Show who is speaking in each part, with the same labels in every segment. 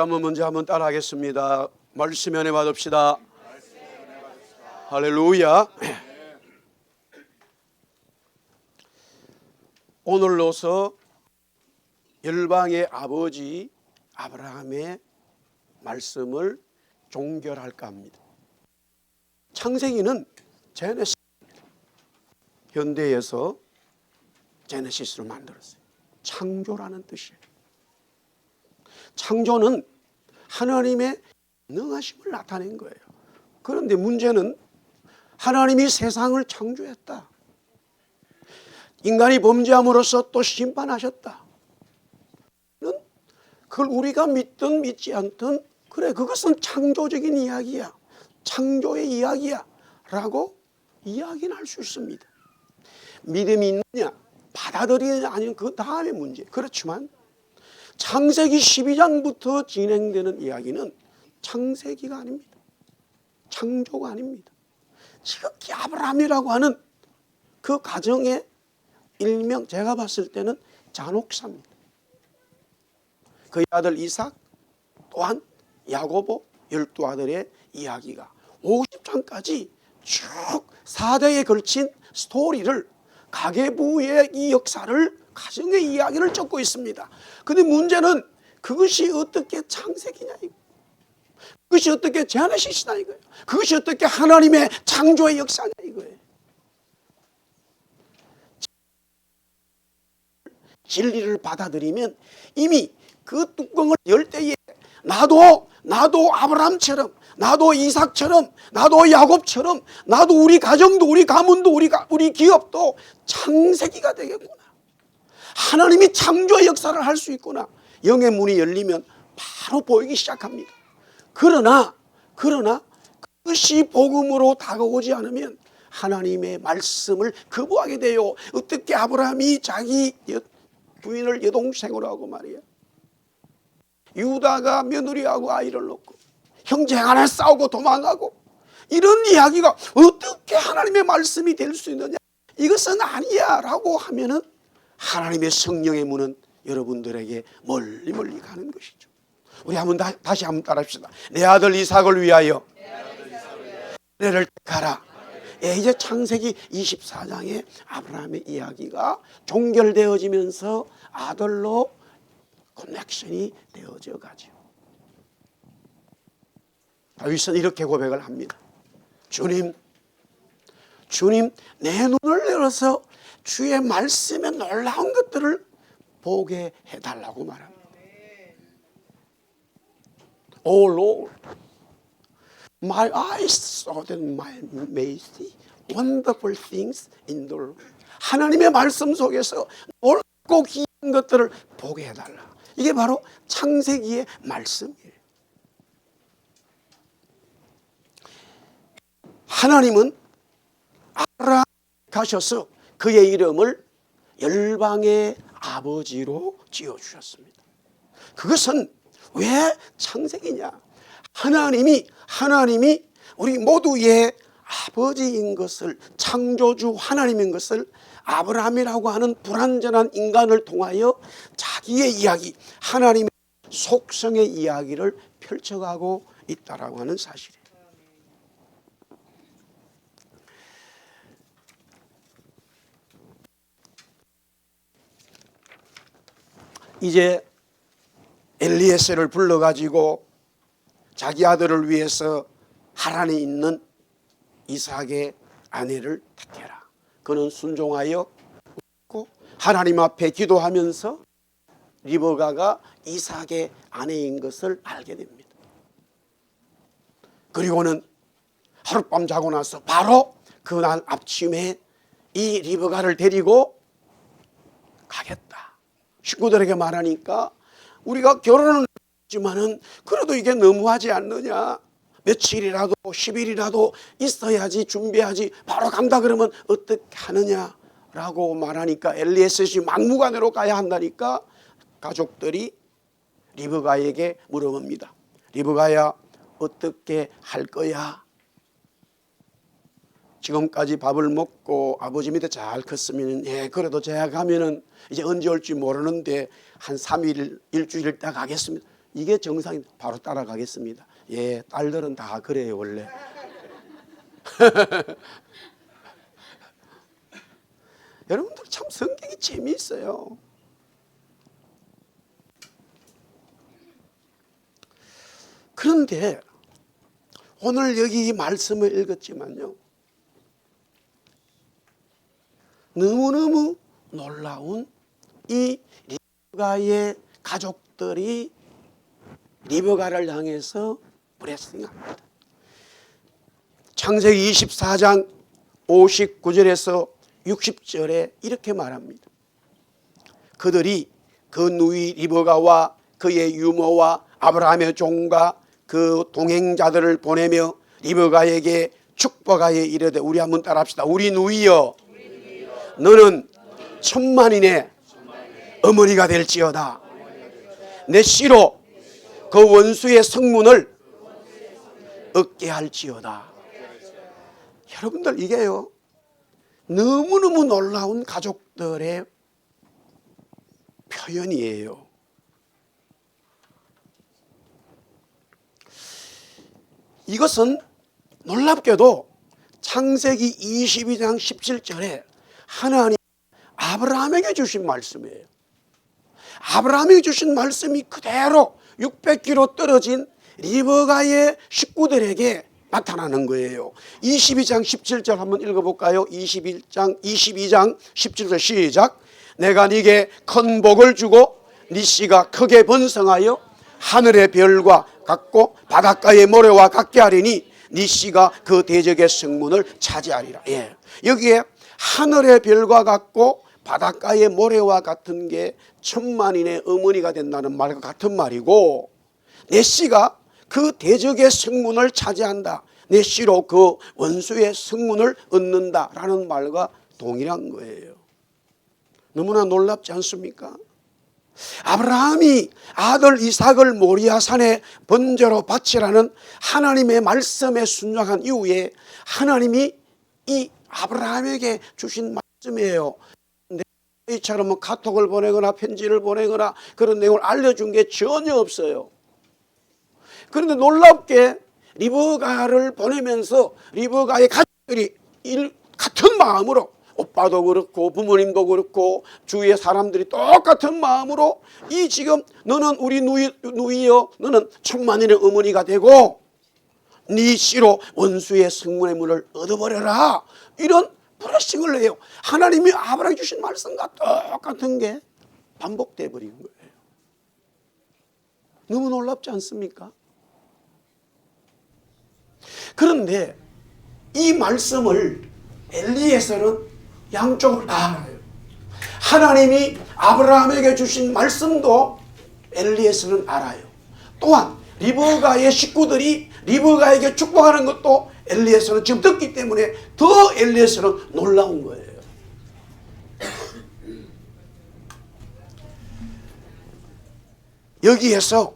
Speaker 1: 먼저 따라 하겠습니다. 말씀 연애 받읍시다. 할렐루야. 오늘로서 열방의 아버지 아브라함의 말씀을 종결할까 합니다. 창세기는 제네시스, 현대에서 제네시스로 만들었어요. 창조라는 뜻이에요. 창조는 하나님의 능하심을 나타낸 거예요. 그런데 문제는 하나님이 세상을 창조했다. 인간이 범죄함으로써 또 심판하셨다. 그걸 우리가 믿든 믿지 않든 그래, 그것은 창조적인 이야기야, 창조의 이야기야 라고 이야기는 할 수 있습니다. 믿음이 있느냐 받아들이느냐 아니면 그 다음의 문제. 그렇지만 창세기 12장부터 진행되는 이야기는 창세기가 아닙니다. 창조가 아닙니다. 지극히 아브라함이라고 하는 그 가정의 일명, 제가 봤을 때는 잔혹사입니다. 그의 아들 이삭 또한 야고보 12아들의 이야기가 50장까지 쭉 4대에 걸친 스토리를, 가계부의 이 역사를, 가정의 이야기를 적고 있습니다. 그런데 문제는 그것이 어떻게 창세기냐 이거. 그것이 어떻게 제네시스냐 이거예요. 그것이 어떻게 하나님의 창조의 역사냐 이거예요. 진리를 받아들이면 이미 그 뚜껑을 열 때에 나도 아브라함처럼, 나도 이삭처럼, 나도 야곱처럼, 나도 우리 가정도, 우리 가문도, 우리 기업도 창세기가 되겠구나. 하나님이 창조의 역사를 할 수 있구나. 영의 문이 열리면 바로 보이기 시작합니다. 그러나 그것이 복음으로 다가오지 않으면 하나님의 말씀을 거부하게 돼요. 어떻게 아브라함이 자기 부인을 여동생으로 하고 말이야, 유다가 며느리하고 아이를 낳고 형제 간에 싸우고 도망가고, 이런 이야기가 어떻게 하나님의 말씀이 될 수 있느냐, 이것은 아니야 라고 하면은 하나님의 성령의 문은 여러분들에게 멀리 가는 것이죠. 우리 다시 한번 따라합시다. 내 아들 이삭을 위하여 내를 택하라. 이제 창세기 24장의 아브라함의 이야기가 종결되어지면서 아들로 커넥션이 되어져 가죠. 다윗은 이렇게 고백을 합니다. 주님, 내 눈을 열어서 주의 말씀에 놀라운 것들을 보게 해달라고 말합니다. Oh Lord, my eyes saw that my amazing wonderful things in the Lord. 하나님의 말씀 속에서 옳고 귀한 것들을 보게 해달라. 이게 바로 창세기의 말씀이에요. 하나님은 아브라함 가셔서 그의 이름을 열방의 아버지로 지어주셨습니다. 그것은 왜 창세기냐? 하나님이 우리 모두의 아버지인 것을, 창조주 하나님인 것을 아브라함이라고 하는 불완전한 인간을 통하여 자기의 이야기, 하나님의 속성의 이야기를 펼쳐가고 있다라고 하는 사실이에요. 이제 엘리에셀을 불러가지고 자기 아들을 위해서 하란에 있는 이삭의 아내를 택해라. 그는 순종하여 하나님 앞에 기도하면서 리브가가 이삭의 아내인 것을 알게 됩니다. 그리고는 하룻밤 자고 나서 바로 그날 아침에 이 리브가를 데리고 가겠다. 식구들에게 말하니까 우리가 결혼은 했지만은 그래도 이게 너무하지 않느냐, 며칠이라도 10일이라도 있어야지, 준비하지, 바로 간다 그러면 어떻게 하느냐라고 말하니까 엘리에셀이 막무가내로 가야 한다니까 가족들이 리브가에게 물어봅니다. 리브가야, 어떻게 할 거야? 지금까지 밥을 먹고 아버지 밑에 잘 컸으면 그래도 제가 가면은 이제 언제 올지 모르는데 한 3일 일주일 있다 가겠습니다. 이게 정상입니다. 바로 따라가겠습니다. 예, 딸들은 다 그래요 원래. 여러분들 참 성경이 재미있어요. 그런데 오늘 여기 이 말씀을 읽었지만요, 너무너무 놀라운 이 리브가의 가족들이 리브가를 향해서 브레싱합니다. 창세기 24장 59절에서 60절에 이렇게 말합니다. 그들이 그 누이 리브가와 그의 유모와 아브라함의 종과 그 동행자들을 보내며 리브가에게 축복하여 이르되, 우리 한번 따라합시다. 우리 누이여, 너는 천만인의 어머니가 될지어다. 내 씨로 그 원수의 성문을 얻게 할지어다. 여러분들, 이게요 너무너무 놀라운 가족들의 표현이에요. 이것은 놀랍게도 창세기 22장 17절에 하나님 아브라함에게 주신 말씀이에요. 아브라함에게 주신 말씀이 그대로 600km 떨어진 리브가의 식구들에게 나타나는 거예요. 22장 17절 한번 읽어볼까요? 22장 17절 시작. 내가 네게 큰 복을 주고 네 씨가 크게 번성하여 하늘의 별과 같고 바닷가의 모래와 같게 하리니 네 씨가 그 대적의 성문을 차지하리라. 예. 여기에 하늘의 별과 같고 바닷가의 모래와 같은 게 천만인의 어머니가 된다는 말과 같은 말이고, 내 씨가 그 대적의 성문을 차지한다, 내 씨로 그 원수의 성문을 얻는다라는 말과 동일한 거예요. 너무나 놀랍지 않습니까? 아브라함이 아들 이삭을 모리아산에 번제로 바치라는 하나님의 말씀에 순종한 이후에 하나님이 이 아브라함에게 주신 말씀이에요. 이처럼 카톡을 보내거나 편지를 보내거나 그런 내용을 알려준 게 전혀 없어요. 그런데 놀랍게 리브가를 보내면서 리브가의 가족들이 같은 마음으로, 오빠도 그렇고 부모님도 그렇고 주위의 사람들이 똑같은 마음으로, 이 지금 너는 우리 누이여, 너는 천만인의 어머니가 되고 네 씨로 원수의 성문의 문을 얻어버려라, 이런 브레싱을 해요. 하나님이 아브라함에게 주신 말씀과 똑같은 게 반복돼 버린 거예요. 너무 놀랍지 않습니까? 그런데 이 말씀을 엘리에서는 양쪽을 다 알아요. 하나님이 아브라함에게 주신 말씀도 엘리에서는 알아요. 또한 리브가의 식구들이 리브가에게 축복하는 것도 엘리에서는 지금 듣기 때문에 더 엘리에서는 놀라운 거예요. 여기에서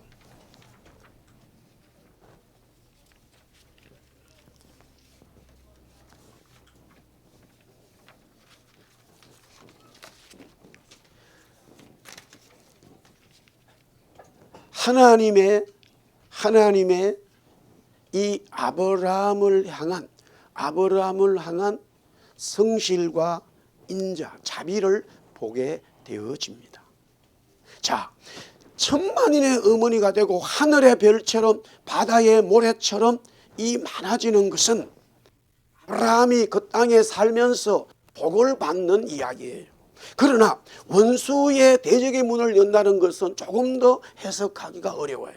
Speaker 1: 하나님의 이 아브라함을 향한 성실과 인자, 자비를 보게 되어집니다. 자, 천만인의 어머니가 되고 하늘의 별처럼 바다의 모래처럼 이 많아지는 것은 아브라함이 그 땅에 살면서 복을 받는 이야기예요. 그러나 원수의 대적의 문을 연다는 것은 조금 더 해석하기가 어려워요.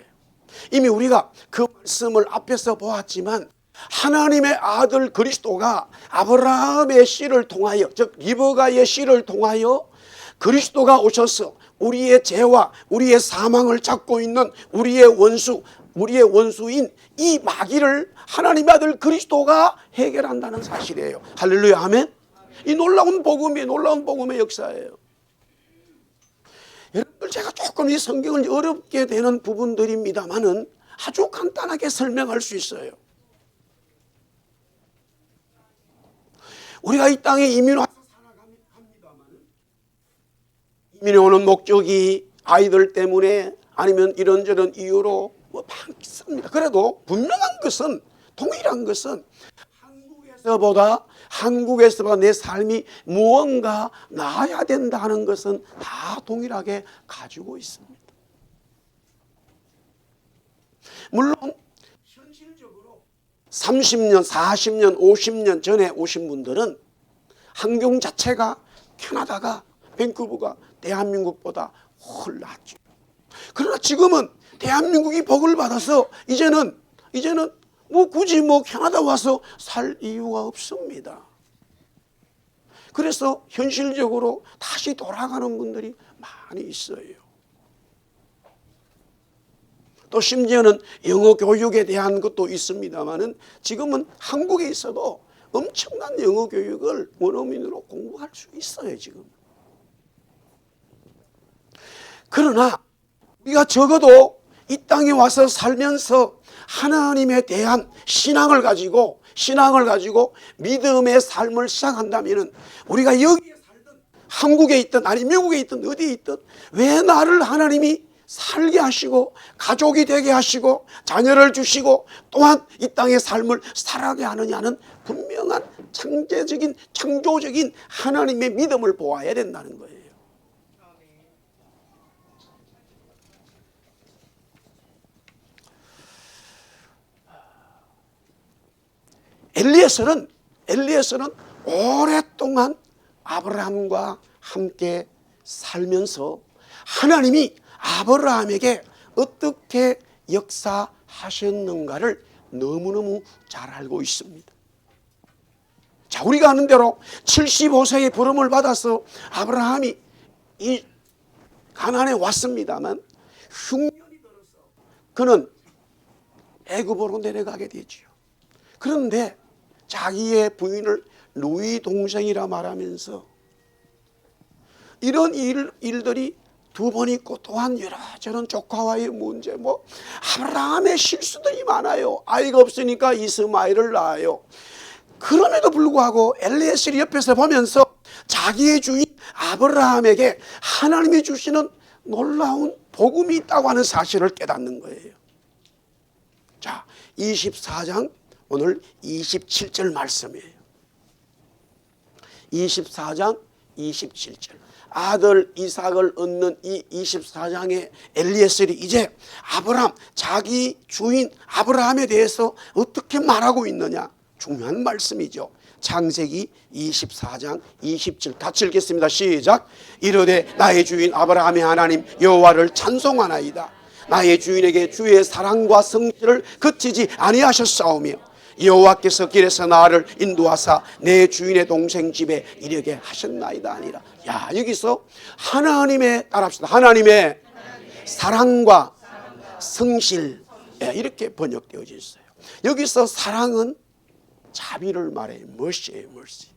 Speaker 1: 이미 우리가 그 말씀을 앞에서 보았지만 하나님의 아들 그리스도가 아브라함의 씨를 통하여, 즉 리브가의 씨를 통하여 그리스도가 오셔서 우리의 죄와 우리의 사망을 잡고 있는 우리의 원수인 이 마귀를 하나님의 아들 그리스도가 해결한다는 사실이에요. 할렐루야, 아멘. 이 놀라운 복음의 역사예요. 여러분들, 제가 조금 이 성경을 어렵게 되는 부분들입니다만은 아주 간단하게 설명할 수 있어요. 우리가 이 땅에 이민 와서 살아갑니다만, 이민해 오는 목적이 아이들 때문에, 아니면 이런저런 이유로 뭐 많습니다. 그래도 분명한 것은, 동일한 것은 한국에서보다 내 삶이 무언가 나아야 된다는 것은 다 동일하게 가지고 있습니다. 물론 현실적으로 30년, 40년, 50년 전에 오신 분들은 환경 자체가 캐나다가, 밴쿠버가 대한민국보다 훨 낫죠. 그러나 지금은 대한민국이 복을 받아서 이제는 뭐 굳이 캐나다 와서 살 이유가 없습니다. 그래서 현실적으로 다시 돌아가는 분들이 많이 있어요. 또 심지어는 영어 교육에 대한 것도 있습니다만은 지금은 한국에 있어도 엄청난 영어 교육을 원어민으로 공부할 수 있어요, 지금. 그러나 우리가 적어도 이 땅에 와서 살면서 하나님에 대한 신앙을 가지고 믿음의 삶을 시작한다면 우리가 여기에 살든 한국에 있든 아니 미국에 있든 어디에 있든 왜 나를 하나님이 살게 하시고 가족이 되게 하시고 자녀를 주시고 또한 이 땅의 삶을 살아가게 하느냐는 분명한 창조적인 하나님의 믿음을 보아야 된다는 거예요. 엘리에서는 오랫동안 아브라함과 함께 살면서 하나님이 아브라함에게 어떻게 역사하셨는가를 너무너무 잘 알고 있습니다. 자, 우리가 아는 대로 75세의 부름을 받아서 아브라함이 이 가나안에 왔습니다만 흉년이 들어서 그는 애굽으로 내려가게 되죠. 그런데 자기의 부인을 누이 동생이라 말하면서 이런 일들이 두 번 있고 또한 여러저런 조카와의 문제, 아브라함의 실수들이 많아요. 아이가 없으니까 이스마엘을 낳아요. 그럼에도 불구하고 엘리에셀이 옆에서 보면서 자기의 주인 아브라함에게 하나님이 주시는 놀라운 복음이 있다고 하는 사실을 깨닫는 거예요. 자, 24장 오늘 27절 말씀이에요. 24장 27절. 아들 이삭을 얻는 이 24장의 엘리에셀이 이제 아브라함, 자기 주인 아브라함에 대해서 어떻게 말하고 있느냐, 중요한 말씀이죠. 창세기 24장 20절 같이 읽겠습니다. 시작. 이르되 나의 주인 아브라함의 하나님 여호와를 찬송하나이다. 나의 주인에게 주의 사랑과 성실을 그치지 아니하셨사오며 여호와께서 길에서 나를 인도하사 내 주인의 동생 집에 이르게 하셨나이다 아니라. 야, 여기서 하나님의, 따라합시다, 하나님의 사랑과 성실, 이렇게 번역되어져 있어요. 여기서 사랑은 자비를 말해요. mercy예요, mercy.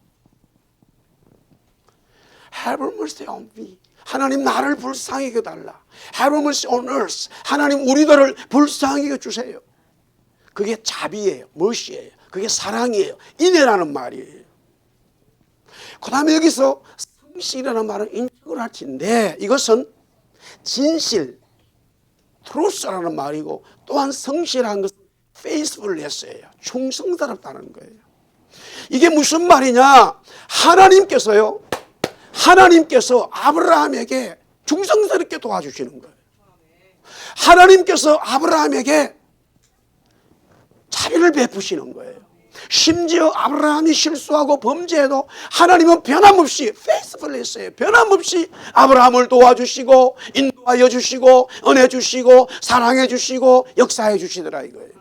Speaker 1: Have mercy on me. 하나님 나를 불쌍히 여겨달라. Have mercy on us. 하나님 우리들을 불쌍히 여겨주세요. 그게 자비예요, mercy예요. 그게 사랑이에요, 인애라는 말이에요. 그 다음에 여기서 성실이라는 말은 인정을 할 텐데 이것은 진실, truth라는 말이고 또한 성실한 것은 faithfulness예요. 충성스럽다는 거예요. 이게 무슨 말이냐? 하나님께서 아브라함에게 충성스럽게 도와주시는 거예요. 하나님께서 아브라함에게 자비를 베푸시는 거예요. 심지어 아브라함이 실수하고 범죄해도 하나님은 변함없이 faithfulness예요. 변함없이 아브라함을 도와주시고 인도하여 주시고 은혜 주시고 사랑해 주시고 역사해 주시더라 이거예요.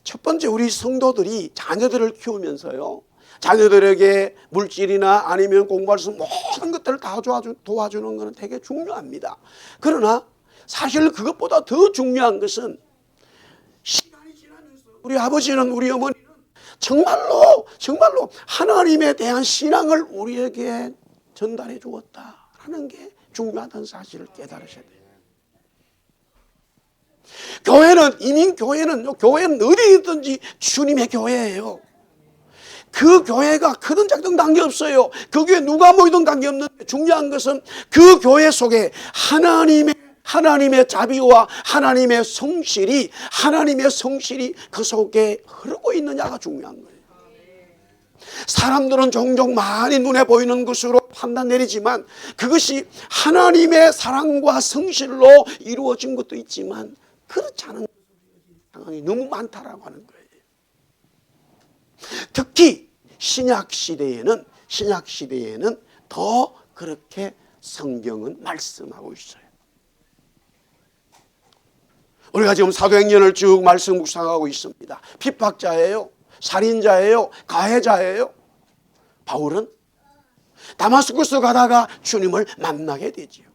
Speaker 1: 첫 번째, 우리 성도들이 자녀들을 키우면서요, 자녀들에게 물질이나 아니면 공부할 수 있는 모든 것들을 다 도와주는 것은 되게 중요합니다. 그러나 사실 그것보다 더 중요한 것은 시간이 지나면서 우리 아버지는, 우리 어머니는 정말로 하나님에 대한 신앙을 우리에게 전달해 주었다라는 게 중요하다는 사실을 깨달으셔야 돼요. 교회는 어디 있든지 주님의 교회예요. 그 교회가 크든 작든 관계없어요. 그 교회 누가 모이든 관계없는데 중요한 것은 그 교회 속에 하나님의 자비와 하나님의 성실이 그 속에 흐르고 있느냐가 중요한 거예요. 사람들은 종종 많이 눈에 보이는 것으로 판단 내리지만 그것이 하나님의 사랑과 성실로 이루어진 것도 있지만 그렇지 않은 상황이 너무 많다라고 하는 거예요. 특히 신약 시대에는 더 그렇게 성경은 말씀하고 있어요. 우리가 지금 사도행전을 쭉 말씀 묵상하고 있습니다. 핍박자예요, 살인자예요, 가해자예요. 바울은 다마스쿠스 가다가 주님을 만나게 되지요.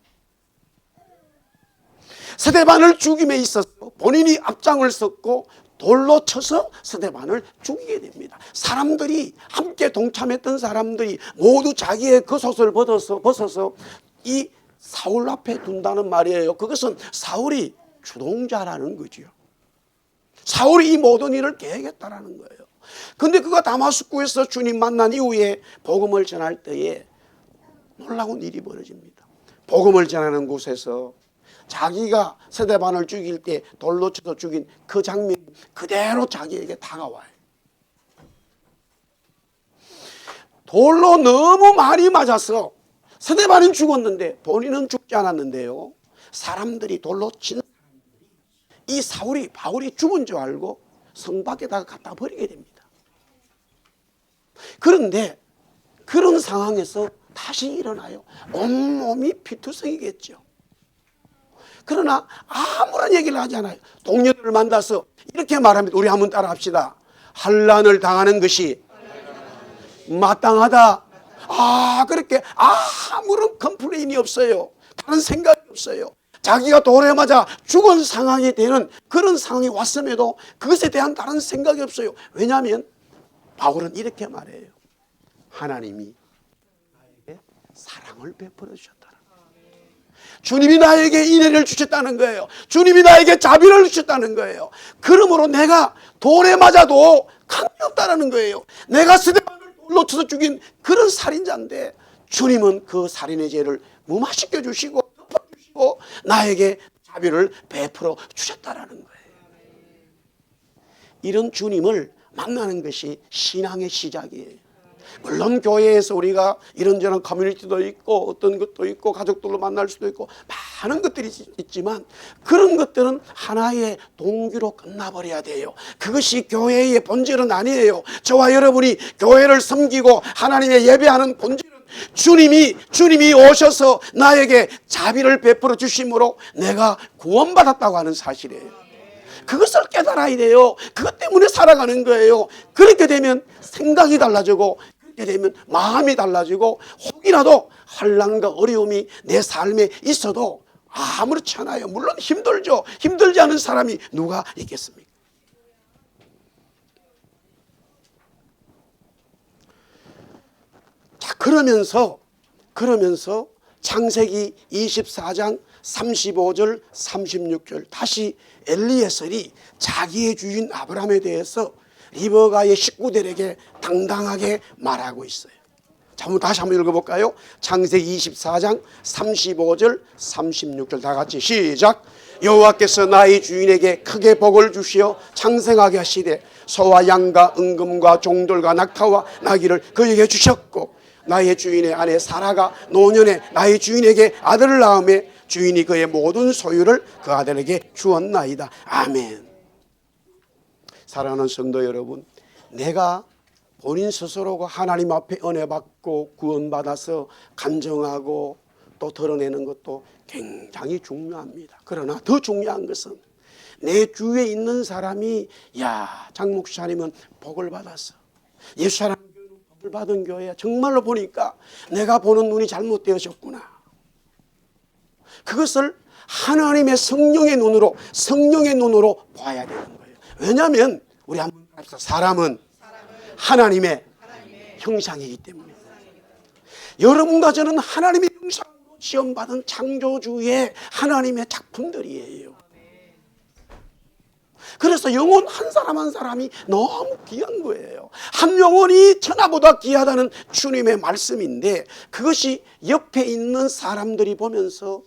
Speaker 1: 스데반을 죽임에 있어서 본인이 앞장을 섰고 돌로 쳐서 스데반을 죽이게 됩니다. 사람들이 함께 동참했던 사람들이 모두 자기의 겉옷을 벗어서 이 사울 앞에 둔다는 말이에요. 그것은 사울이 주동자라는 거죠. 사울이 이 모든 일을 계획했다라는 거예요. 근데 그가 다마스쿠에서 주님 만난 이후에 복음을 전할 때에 놀라운 일이 벌어집니다. 복음을 전하는 곳에서 자기가 스데반을 죽일 때 돌로 쳐서 죽인 그 장면 그대로 자기에게 다가와요. 돌로 너무 많이 맞아서 스데반은 죽었는데 본인은 죽지 않았는데요, 사람들이 돌로 친 이 바울이 죽은 줄 알고 성 밖에다가 갖다 버리게 됩니다. 그런데 그런 상황에서 다시 일어나요. 온몸이 피투성이겠죠. 그러나 아무런 얘기를 하지 않아요. 동료들을 만나서 이렇게 말합니다. 우리 한번 따라 합시다. 환난을 당하는 것이 마땅하다. 그렇게 아무런 컴플레인이 없어요. 다른 생각이 없어요. 자기가 돌에 맞아 죽은 상황이 되는 그런 상황이 왔음에도 그것에 대한 다른 생각이 없어요. 왜냐하면 바울은 이렇게 말해요. 하나님이 나에게 사랑을 베풀어 주셨다. 주님이 나에게 인애를 주셨다는 거예요. 주님이 나에게 자비를 주셨다는 거예요. 그러므로 내가 돌에 맞아도 관계없다는 거예요. 내가 스데반을 돌로 쳐서 죽인 그런 살인자인데 주님은 그 살인의 죄를 무마시켜 주시고 나에게 자비를 베풀어 주셨다라는 거예요. 이런 주님을 만나는 것이 신앙의 시작이에요. 물론 교회에서 우리가 이런저런 커뮤니티도 있고 어떤 것도 있고 가족들로 만날 수도 있고 많은 것들이 있지만 그런 것들은 하나의 동기로 끝나버려야 돼요. 그것이 교회의 본질은 아니에요. 저와 여러분이 교회를 섬기고 하나님의 예배하는 본질은 주님이 오셔서 나에게 자비를 베풀어 주심으로 내가 구원받았다고 하는 사실이에요. 그것을 깨달아야 돼요. 그것 때문에 살아가는 거예요. 그렇게 되면 생각이 달라지고 그렇게 되면 마음이 달라지고 혹이라도 환난과 어려움이 내 삶에 있어도 아무렇지 않아요. 물론 힘들죠. 힘들지 않은 사람이 누가 있겠습니까? 자, 그러면서 창세기 24장 35절 36절 다시 엘리에셀이 자기의 주인 아브라함에 대해서 리버가의 식구들에게 당당하게 말하고 있어요. 자, 다시 한번 읽어볼까요? 창세기 24장 35절 36절 다 같이 시작. 여호와께서 나의 주인에게 크게 복을 주시어 창생하게 하시되 소와 양과 은금과 종들과 낙타와 나귀를 그에게 주셨고 나의 주인의 아내 사라가 노년에 나의 주인에게 아들을 낳음에 주인이 그의 모든 소유를 그 아들에게 주었나이다. 아멘. 사랑하는 성도 여러분, 내가 본인 스스로가 하나님 앞에 은혜 받고 구원받아서 간증하고 또 드러내는 것도 굉장히 중요합니다. 그러나 더 중요한 것은 내 주위에 있는 사람이 장 목사님은 복을 받았어, 예수사람 복을 받은 교회야, 정말로 보니까 내가 보는 눈이 잘못되어졌구나. 그것을 하나님의 성령의 눈으로 봐야 되는 거예요. 왜냐하면 우리 한번 합시다. 사람은 하나님의 형상이기 때문에 여러분과 저는 하나님의 형상으로 지음받은 창조주의 하나님의 작품들이에요. 그래서 영혼 한 사람 한 사람이 너무 귀한 거예요. 한 영혼이 천하보다 귀하다는 주님의 말씀인데, 그것이 옆에 있는 사람들이 보면서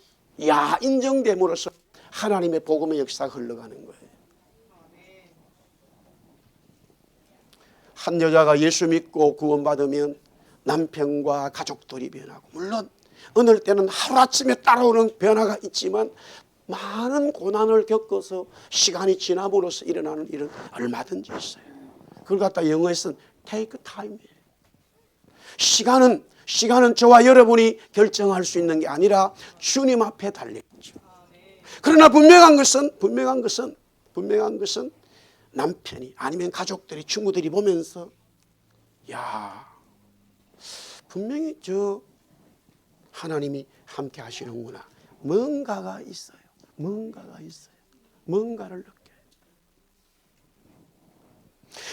Speaker 1: 야 인정됨으로써 하나님의 복음의 역사가 흘러가는 거예요. 한 여자가 예수 믿고 구원받으면 남편과 가족들이 변하고, 물론 어느 때는 하루아침에 따라오는 변화가 있지만 많은 고난을 겪어서 시간이 지남으로써 일어나는 일은 얼마든지 있어요. 그걸 갖다 영어에서는 take time이에요. 시간은 저와 여러분이 결정할 수 있는 게 아니라 주님 앞에 달려있죠. 그러나 분명한 것은 남편이 아니면 가족들이, 친구들이 보면서 야 분명히 저 하나님이 함께 하시는구나. 뭔가가 있어요. 뭔가를 느껴요.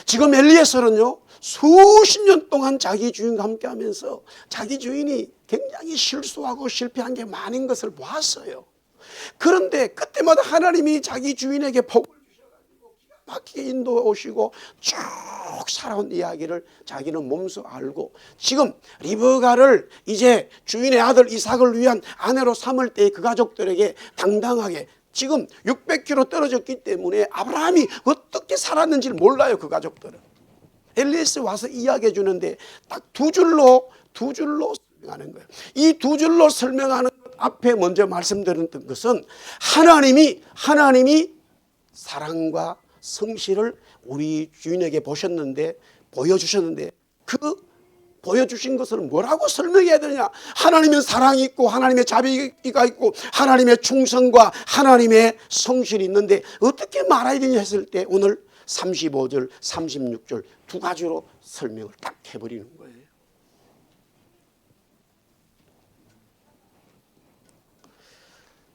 Speaker 1: 지금 엘리에서는요, 수십 년 동안 자기 주인과 함께 하면서 자기 주인이 굉장히 실수하고 실패한 게 많은 것을 보았어요. 그런데 그때마다 하나님이 자기 주인에게 복을 주셔가지고 기가 막히게 인도해 오시고 쭉 살아온 이야기를 자기는 몸소 알고, 지금 리브가를 이제 주인의 아들 이삭을 위한 아내로 삼을 때 그 가족들에게 당당하게, 지금 600km 떨어졌기 때문에 아브라함이 어떻게 살았는지를 몰라요. 그 가족들은. 엘리에스 와서 이야기해 주는데 딱 두 줄로 설명하는 거예요. 이 두 줄로 설명하는 것 앞에 먼저 말씀드렸던 것은 하나님이 사랑과 성실을 우리 주인에게 보여주셨는데 그 보여주신 것을 뭐라고 설명해야 되느냐. 하나님의 사랑이 있고 하나님의 자비가 있고 하나님의 충성과 하나님의 성실이 있는데 어떻게 말해야 되냐 했을 때 오늘 35절 36절 두 가지로 설명을 딱 해버리는 거예요.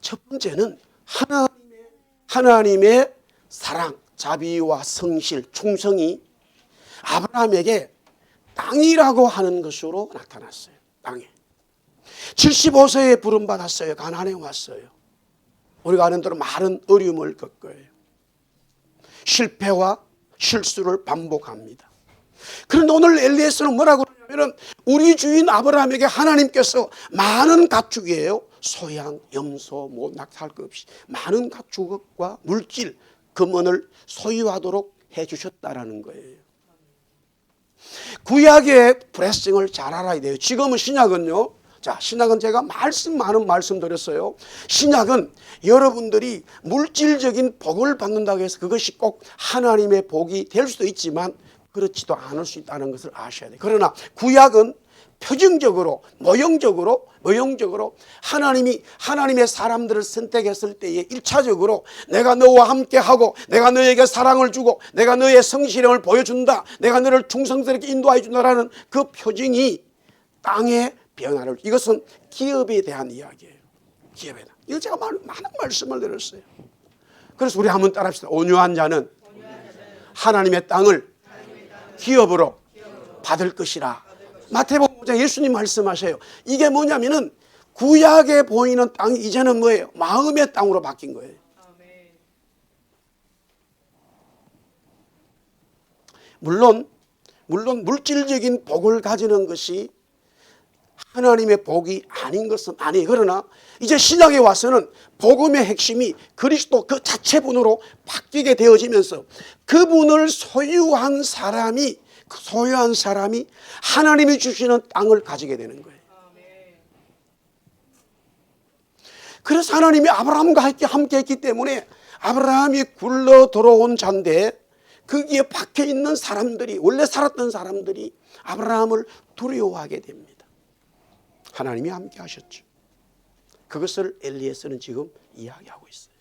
Speaker 1: 첫 번째는 하나님의 사랑, 자비와 성실, 충성이 아브라함에게 땅이라고 하는 것으로 나타났어요. 땅에 75세에 부름받았어요. 가나안에 왔어요. 우리가 아는 대로 많은 어려움을 겪어요. 실패와 실수를 반복합니다. 그런데 오늘 엘리에서는 뭐라고 그러냐면 우리 주인 아브라함에게 하나님께서 많은 가축이에요. 소양, 염소, 낙탈 것 없이 많은 가축과 물질, 금원을 소유하도록 해주셨다라는 거예요. 구약의 블레싱을 잘 알아야 돼요. 지금은 신약은요. 자, 신약은 제가 많은 말씀 드렸어요. 신약은 여러분들이 물질적인 복을 받는다고 해서 그것이 꼭 하나님의 복이 될 수도 있지만 그렇지도 않을 수 있다는 것을 아셔야 돼요. 그러나 구약은 표징적으로 모형적으로 하나님의 사람들을 선택했을 때에 1차적으로 내가 너와 함께하고 내가 너에게 사랑을 주고 내가 너의 성실함을 보여준다, 내가 너를 충성스럽게 인도해 준다라는 그 표징이 땅의 변화를, 이것은 기업에 대한 이야기예요. 기업에 대한. 이거 제가 많은 말씀을 드렸어요. 그래서 우리 한번 따라합시다. 온유한 자는 하나님의 땅을 기업으로 받을 것이라. 마태복음 5장 예수님 말씀하세요. 이게 뭐냐면은 구약에 보이는 땅이 이제는 뭐예요? 마음의 땅으로 바뀐 거예요. 물론 물질적인 복을 가지는 것이 하나님의 복이 아닌 것은 아니에요. 그러나 이제 신약에 와서는 복음의 핵심이 그리스도 그 자체분으로 바뀌게 되어지면서 그분을 소유한 사람이 하나님이 주시는 땅을 가지게 되는 거예요. 그래서 하나님이 아브라함과 함께 했기 때문에 아브라함이 굴러 들어온 자인데 거기에 박혀 있는 사람들이, 원래 살았던 사람들이 아브라함을 두려워하게 됩니다. 하나님이 함께 하셨죠. 그것을 엘리에서는 지금 이야기하고 있어요.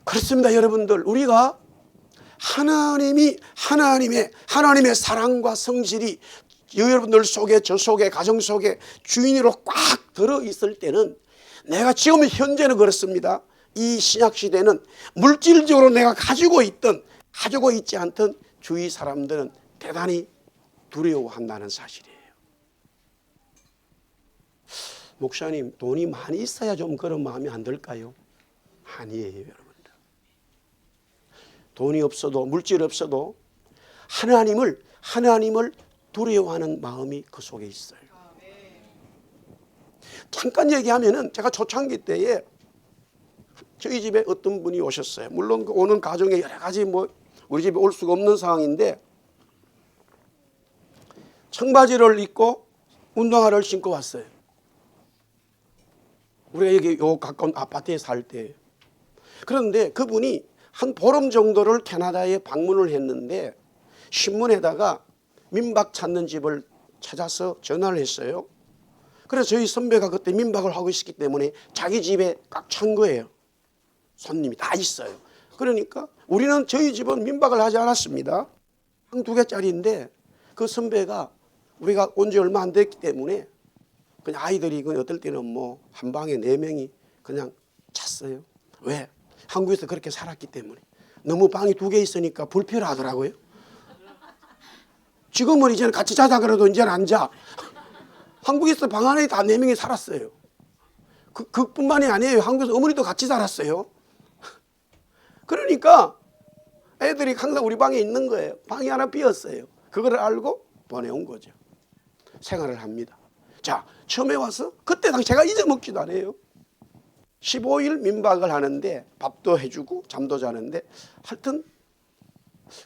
Speaker 1: 그렇습니다. 여러분들, 우리가 하나님의 사랑과 성실이 여러분들 속에, 저 속에, 가정 속에 주인으로 꽉 들어있을 때는, 내가 지금 현재는 그렇습니다. 이 신약시대는 물질적으로 내가 가지고 있지 않던 주위 사람들은 대단히 두려워한다는 사실이에요. 목사님, 돈이 많이 있어야 좀 그런 마음이 안 들까요? 아니에요, 여러분들. 돈이 없어도 물질 없어도 하나님을 두려워하는 마음이 그 속에 있어요. 잠깐 얘기하면은 제가 초창기 때에 저희 집에 어떤 분이 오셨어요. 물론 그 오는 가정에 여러 가지 뭐 우리 집에 올 수가 없는 상황인데 청바지를 입고 운동화를 신고 왔어요. 우리가 여기 요 가까운 아파트에 살 때. 그런데 그분이 한 보름 정도를 캐나다에 방문을 했는데 신문에다가 민박 찾는 집을 찾아서 전화를 했어요. 그래서 저희 선배가 그때 민박을 하고 있었기 때문에 자기 집에 꽉 찬 거예요. 손님이 다 있어요. 그러니까 우리는 저희 집은 민박을 하지 않았습니다. 방 2개짜리인데 그 선배가 우리가 온 지 얼마 안 됐기 때문에 그냥 아이들이 어떨 때는 뭐 한 방에 4명이 그냥 잤어요. 왜? 한국에서 그렇게 살았기 때문에. 너무 방이 2개 있으니까 불편하더라고요. 지금은 이제는 같이 자자 그래도 이제는 안 자. 한국에서 방 안에 다 4명이 살았어요. 그뿐만이 아니에요. 한국에서 어머니도 같이 살았어요. 그러니까 애들이 항상 우리 방에 있는 거예요. 방이 하나 비었어요. 그거를 알고 보내온 거죠. 생활을 합니다. 자, 처음에 와서 그때 당시 제가 잊어먹지도 않아요. 15일 민박을 하는데 밥도 해주고 잠도 자는데 하여튼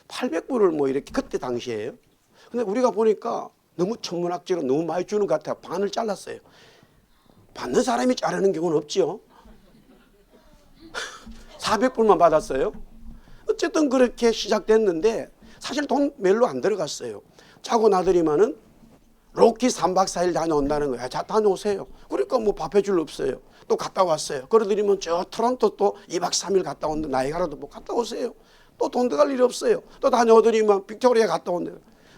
Speaker 1: 800불을 뭐 이렇게 그때 당시에요. 근데 우리가 보니까 너무 천문학적으로 너무 많이 주는 것 같아요. 반을 잘랐어요. 받는 사람이 자르는 경우는 없죠. 400불만 받았어요. 어쨌든 그렇게 시작됐는데 사실 돈 별로 안 들어갔어요. 자고 나더니만은 로키 3박 4일 다녀온다는 거야. 자, 다녀오세요. 그러니까 뭐 밥 해줄 없어요. 또 갔다 왔어요. 그러더니만 저 토론토 또 2박 3일 갔다 온다. 나이가라도 뭐 갔다 오세요. 또 돈 들어갈 일이 없어요. 또 다녀오더니만 빅토리아 갔다 온다.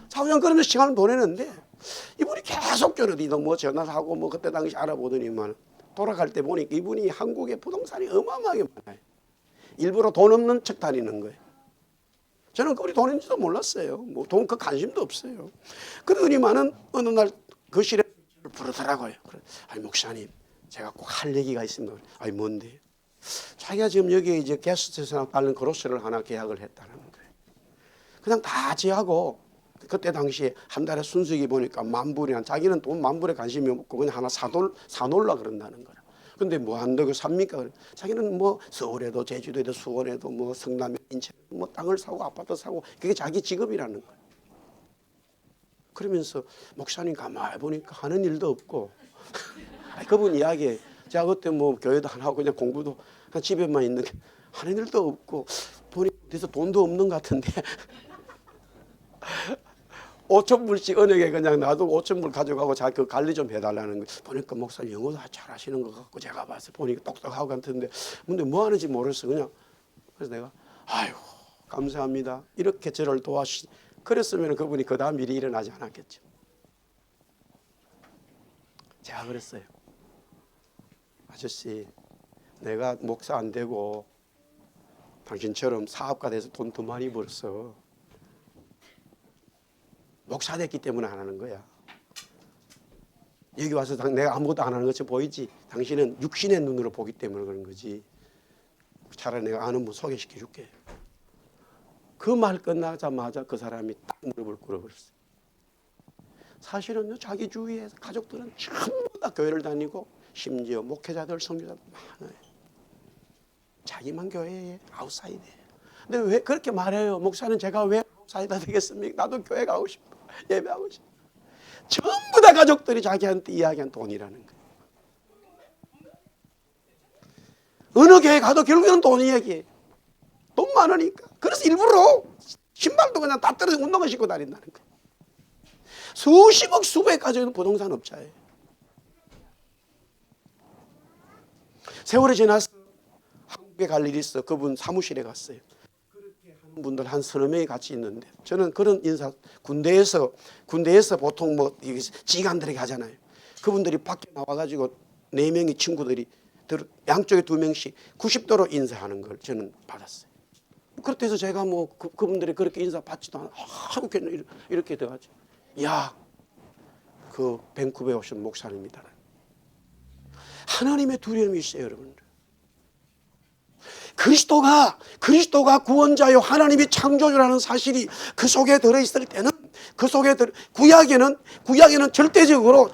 Speaker 1: 자, 그냥 그러면서 시간을 보내는데 이분이 계속 저러디도 뭐 전화를 하고 뭐 그때 당시 알아보더니만 돌아갈 때 보니까 이분이 한국에 부동산이 어마어마하게 많아요. 일부러 돈 없는 척 다니는 거예요. 저는 그분이 돈 있는지도 몰랐어요. 뭐 돈 그 관심도 없어요. 그러더니만은 어느 날 거실에 부르더라고요. 아니 목사님, 제가 꼭 할 얘기가 있습니다. 아니 뭔데? 자기가 지금 여기 이제 게스트에서 따른 그로스를 하나 계약을 했다는 거예요. 그냥 다 지하고 그때 당시에 한 달에 순수익이 보니까 10,000불이나 자기는 돈 10,000불에 관심이 없고 그냥 하나 사놓으려 그런다는 거야. 근데 뭐 한다고 삽니까? 자기는 뭐 서울에도 제주도에도 수원에도 뭐 성남에 인천 뭐 땅을 사고 아파트 사고 그게 자기 직업이라는 거예요. 그러면서 목사님 가만히 보니까 하는 일도 없고 그분 이야기에 제가 그때 뭐 교회도 안 하고 그냥 공부도 그냥 집에만 있는 게 하는 일도 없고 보니까 어디서 돈도 없는 것 같은데 5,000불씩 은행에 그냥 놔두고 5,000불 가져가고 자기 그 관리 좀 해달라는 거. 보니까 목사님 영어도 잘하시는 것 같고 제가 봐서 보니까 똑똑하고 같은데 근데 뭐 하는지 모르겠어 그냥. 그래서 내가 아이고 감사합니다. 이렇게 저를 그랬으면 그분이 그 다음 일이 일어나지 않았겠죠. 제가 그랬어요. 아저씨, 내가 목사 안 되고 당신처럼 사업가 돼서 돈 더 많이 벌었어. 목사 됐기 때문에 안 하는 거야. 여기 와서 내가 아무것도 안 하는 것처럼 보이지. 당신은 육신의 눈으로 보기 때문에 그런 거지. 차라리 내가 아는 분 소개시켜 줄게. 그 말 끝나자마자 그 사람이 딱 무릎을 꿇어버렸어요. 사실은요, 자기 주위에 가족들은 전부 다 교회를 다니고 심지어 목회자들, 선교자들 많아요. 자기만 교회에 아웃사이드예요. 근데 왜 그렇게 말해요? 목사는 제가 왜 아웃사이더 되겠습니까? 나도 교회 가고 싶어. 예배하고 싶어. 전부 다 가족들이 자기한테 이야기한 돈이라는 거예요. 어느 교회 가도 결국에는 돈 이야기예요. 돈 많으니까. 그래서 일부러 신발도 그냥 다 떨어져 운동화 신고 다닌다는 거예요. 수십억 수백 가지고 있는 부동산 업자예요. 세월이 지나서 한국에 갈 일이 있어. 그분 사무실에 갔어요. 그렇게 하는 분들 한 서너 명이 같이 있는데 저는 그런 인사 군대에서 보통 뭐 지휘관들에게 하잖아요. 그분들이 밖에 나와가지고 4명의 친구들이 양쪽에 2명씩 90도로 인사하는 걸 저는 받았어요. 그렇다 해서 제가 뭐 그분들이 그렇게 인사 받지도 않아. 이렇게 돼가지고 야, 그 밴쿠버에 오신 목사님이다. 하나님의 두려움이 있어요, 여러분들. 그 그리스도가 구원자요 하나님이 창조주라는 사실이 그 속에 들어있을 때는, 그 속에 구약에는 절대적으로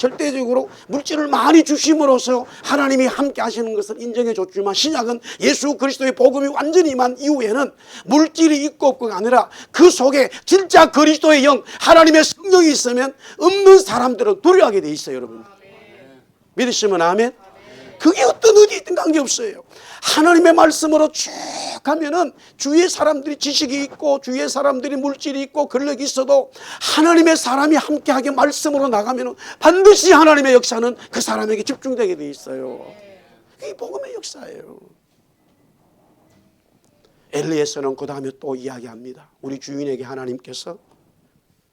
Speaker 1: 물질을 많이 주심으로써 하나님이 함께 하시는 것을 인정해 줬지만, 신약은 예수 그리스도의 복음이 완전히 임한 이후에는 물질이 있고 없고가 아니라 그 속에 진짜 그리스도의 영, 하나님의 성령이 있으면 없는 사람들은 두려워하게 돼 있어요. 여러분 믿으시면 아멘. 그게 어떤 의지 있든 관계없어요. 하나님의 말씀으로 쭉 가면은 주위의 사람들이 지식이 있고 주위의 사람들이 물질이 있고 권력이 있어도 하나님의 사람이 함께하게 말씀으로 나가면은 반드시 하나님의 역사는 그 사람에게 집중되게 돼 있어요. 그게 복음의 역사예요. 엘리에서는 그 다음에 또 이야기합니다. 우리 주인에게 하나님께서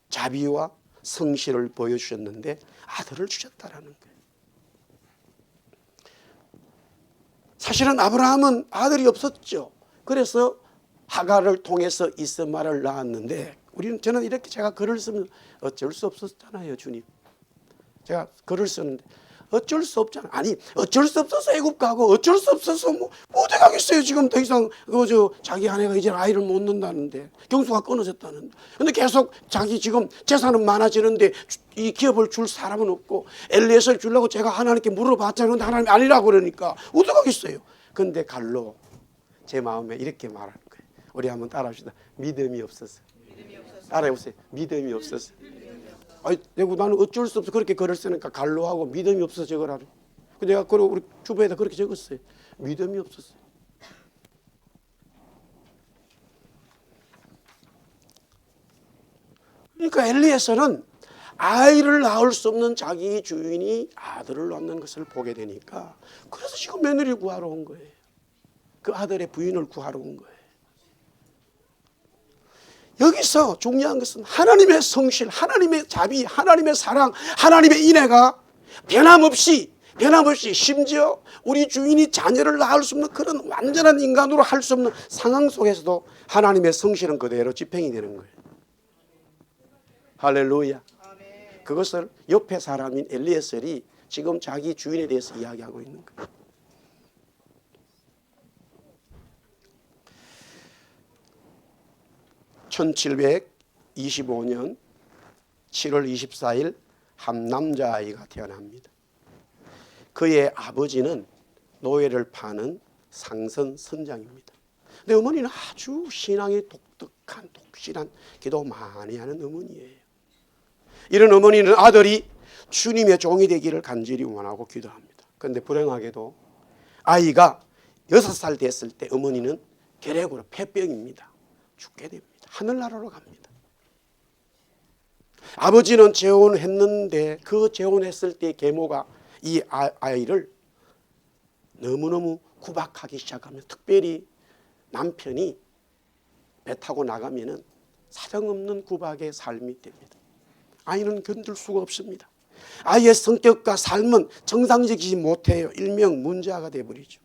Speaker 1: 자비와 성실을 보여주셨는데 아들을 주셨다라는 거예요. 사실은 아브라함은 아들이 없었죠. 그래서 하갈을 통해서 이스마엘을 낳았는데, 저는 이렇게 제가 글을 쓰면 어쩔 수 없었잖아요. 주님, 제가 글을 썼는데 어쩔 수 없잖아. 아니, 어쩔 수 없어서 애굽 가고 어쩔 수 없어서 뭐 어디 가겠어요. 지금 더 이상 자기 아내가 이제 아이를 못 낳는다는데, 경수가 끊어졌다는데, 근데 계속 자기 지금 재산은 많아지는데 이 기업을 줄 사람은 없고, 엘리에서를 주려고 제가 하나님께 물어봤자는데 하나님이 아니라고 그러니까 어디 가겠어요. 근데 갈로 제 마음에 이렇게 말하는 거예요. 우리 한번 따라합시다. 믿음이 없어서. 따라해보세요. 믿음이 없어서. 아니, 나는 어쩔 수 없어 그렇게 글을 쓰니까 갈로하고 믿음이 없어서 적으라고. 내가 우리 주부에다 그렇게 적었어요. 믿음이 없었어요. 그러니까 엘리에서는 아이를 낳을 수 없는 자기 주인이 아들을 낳는 것을 보게 되니까, 그래서 지금 며느리를 구하러 온 거예요. 그 아들의 부인을 구하러 온 거예요. 여기서 중요한 것은 하나님의 성실, 하나님의 자비, 하나님의 사랑, 하나님의 인애가 변함없이 심지어 우리 주인이 자녀를 낳을 수 없는 그런 완전한 인간으로 할 수 없는 상황 속에서도 하나님의 성실은 그대로 집행이 되는 거예요. 할렐루야. 그것을 옆에 사람인 엘리에셀이 지금 자기 주인에 대해서 이야기하고 있는 거예요. (1725년 7월 24일) 한 남자아이가 태어납니다. 그의 아버지는 노예를 파는 상선 선장입니다. 근데 어머니는 아주 신앙이 독특한, 독실한, 기도 많이 하는 어머니예요. 이런 어머니는 아들이 주님의 종이 되기를 간절히 원하고 기도합니다. 그런데 불행하게도 아이가 6살 됐을 때 어머니는 결핵으로 폐병입니다. 죽게 됩니다. 하늘나라로 갑니다. 아버지는 재혼했는데 그 재혼했을 때 계모가 이 아이를 너무너무 구박하기 시작하면, 특별히 남편이 배 타고 나가면은 사정없는 구박의 삶이 됩니다. 아이는 견딜 수가 없습니다. 아이의 성격과 삶은 정상적이지 못해요. 일명 문제아가 되어버리죠.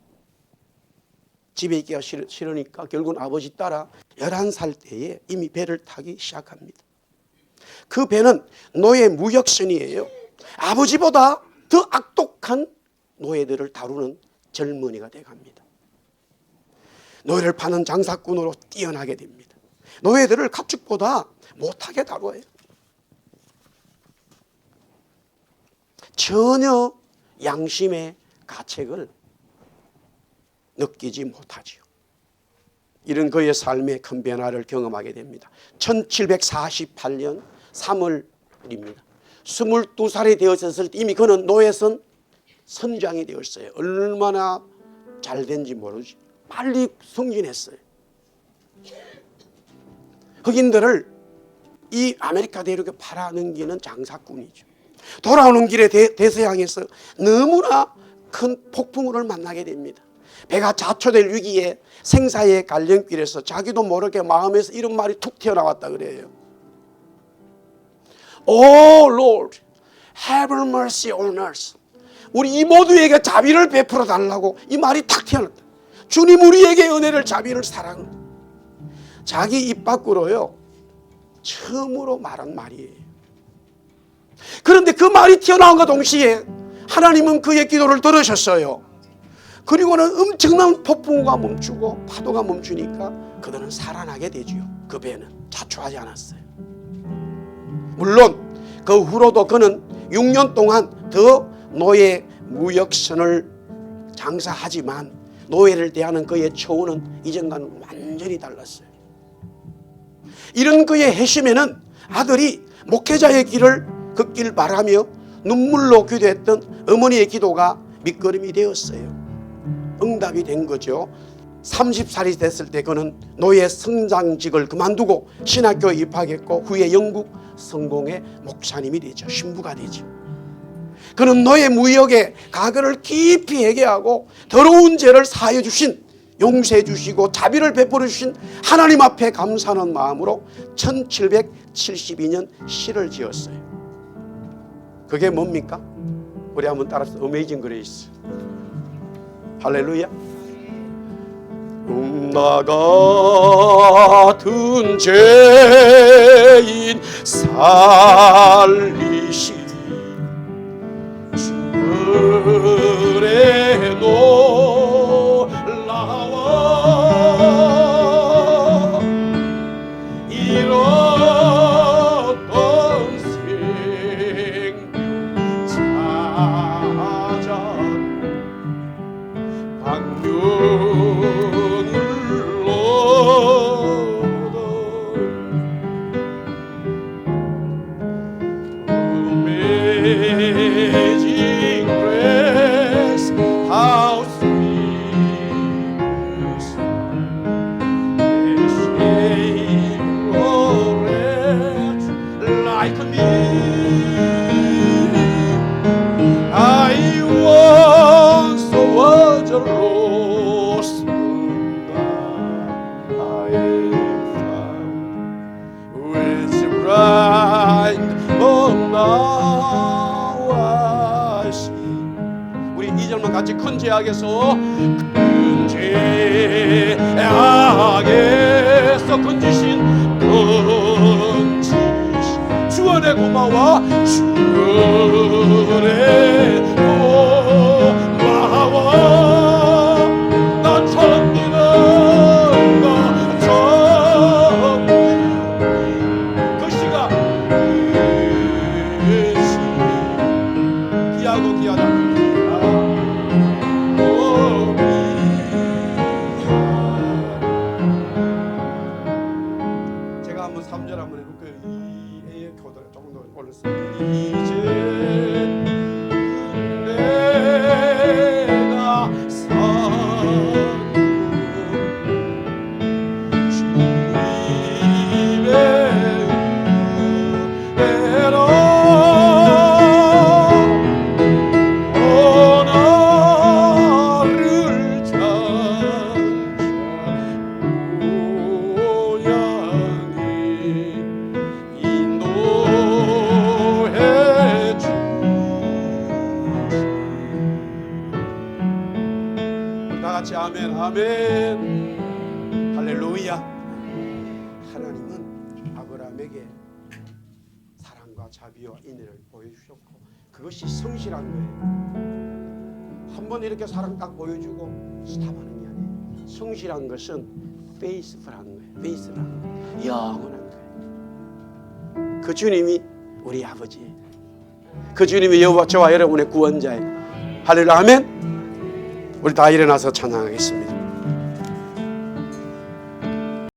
Speaker 1: 집에 있기가 싫으니까 결국은 아버지 따라 11살 때에 이미 배를 타기 시작합니다. 그 배는 노예 무역선이에요. 아버지보다 더 악독한 노예들을 다루는 젊은이가 돼갑니다. 노예를 파는 장사꾼으로 뛰어나게 됩니다. 노예들을 가축보다 못하게 다뤄요. 전혀 양심의 가책을 느끼지 못하지요. 이런 그의 삶의 큰 변화를 경험하게 됩니다. 1748년 3월입니다. 22살이 되었을 때 이미 그는 노예선 선장이 되었어요. 얼마나 잘 된지 모르지. 빨리 승진했어요. 흑인들을 이 아메리카 대륙에 팔아넘기는 장사꾼이죠. 돌아오는 길에 대서양에서 너무나 큰 폭풍우를 만나게 됩니다. 배가 자초될 위기에 생사의 갈림길에서 자기도 모르게 마음에서 이런 말이 툭 튀어나왔다 그래요. Oh Lord, have mercy on us. 우리 이 모두에게 자비를 베풀어 달라고 이 말이 탁 튀어나왔다. 주님 우리에게 은혜를, 자비를, 사랑을. 자기 입 밖으로요 처음으로 말한 말이에요. 그런데 그 말이 튀어나온과 동시에 하나님은 그의 기도를 들으셨어요. 그리고는 엄청난 폭풍우가 멈추고 파도가 멈추니까 그들은 살아나게 되지요. 그 배는 자초하지 않았어요. 물론 그 후로도 그는 6년 동안 더 노예 무역선을 장사하지만 노예를 대하는 그의 처우는 이전과는 완전히 달랐어요. 이런 그의 회심에는 아들이 목회자의 길을 걷길 바라며 눈물로 기도했던 어머니의 기도가 밑거름이 되었어요. 응답이 된 거죠. 30살이 됐을 때 그는 노예 성장직을 그만두고 신학교에 입학했고 후에 영국 성공의 목사님이 되죠. 신부가 되죠. 그는 노예 무역의 가거를 깊이 회개하고 더러운 죄를 사하여 주신, 용서해 주시고 자비를 베풀어 주신 하나님 앞에 감사하는 마음으로 1772년 시를 지었어요. 그게 뭡니까? 우리 한번 따라서 어메이징 그레이스. 할렐루야. 나 같은 죄인 살리시 주의 놀라워 잃었던 생명 찾아 방명을 얻어 Amazing grace, how sweet the sound that saved a wretch like me. I once was a lost man, I am found with the blind, but now I see. 우리 2절만 같이 큰 죄악에서 큰 죄악에서 건지신 주 안에 고마워 주안에 고마워 나 처음 믿어 나 처음 그 시가 귀하고 귀하다 제가 한번 3절 한번 해볼게요. 이 A의 코드를 조금 더 올렸어요. 이제 내가 사는 주님의 은혜로 오늘을 장차 고향에 인도해 주시. 우리 다 같이 아멘 아멘 할렐루야. 하나님은 아브라함에게 사랑과 자비와 인애를 보여주셨고 그것이 성실한 거예요. 한번 이렇게 사랑 딱 보여주고 스탑하는 게 아니에요. 성실한 것은 페이스풀한 거예요. 페이스풀한 거예요. 영원한 거예요. 그 주님이 우리 아버지예요. 그 주님이 저와 여러분의 구원자예요. 할렐루야 아멘. 우리 다 일어나서 찬양하겠습니다.